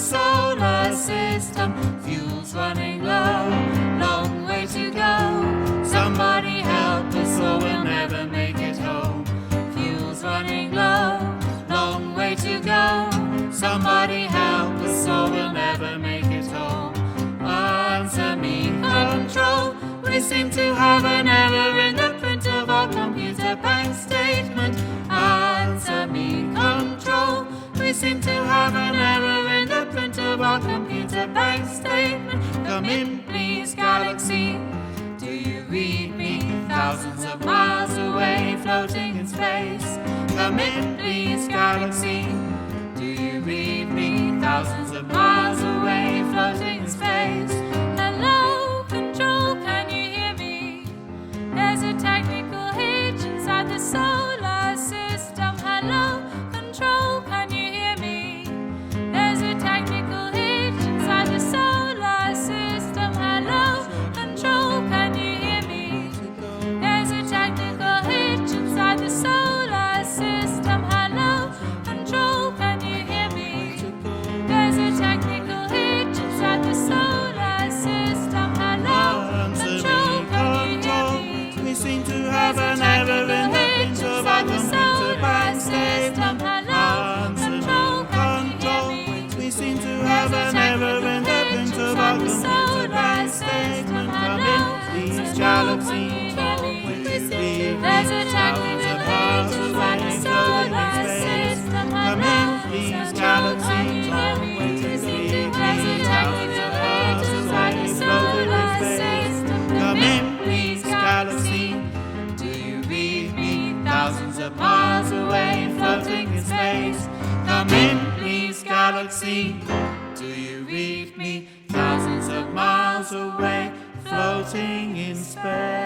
solar system. Fuel's running low, long way to go. Somebody help us or we'll never make it home. Fuel's running low, long way to go. Somebody help us or we'll never make it home. Answer me, control. We seem to have an error in the print of our computer bank statement. Answer me, control. We seem to have an error in the print of our computer bank statement. Come in, please, galaxy. Do you read me? Thousands of miles away, floating in space. Come in, please, galaxy. Do you read me? Thousands of miles away, floating in space. Hello, control, can you hear me? There's a technical hitch inside the solar system. Hello, control, can you hear me? There's a technical hitch inside the solar system. Hello, control, can you hear me? There's a technical hitch inside the solar system. Hello, control, can you hear me? There's a technical hitch inside the solar system. Hello, control, can you hear me? We seem to have an error in the print of our computer bank statement. Control, can you hear me? We seem to have an error in the print of our computer bank statement. Come in, please, galaxy. There's a technical hitch inside the solar system. Come in, please, galaxy. There's a technical hitch inside the solar system. Come in, please, galaxy. Do you read me? Thousands of miles away, floating in space. Come in, please, galaxy. Do you read me? Thousands of miles away, Floating in space.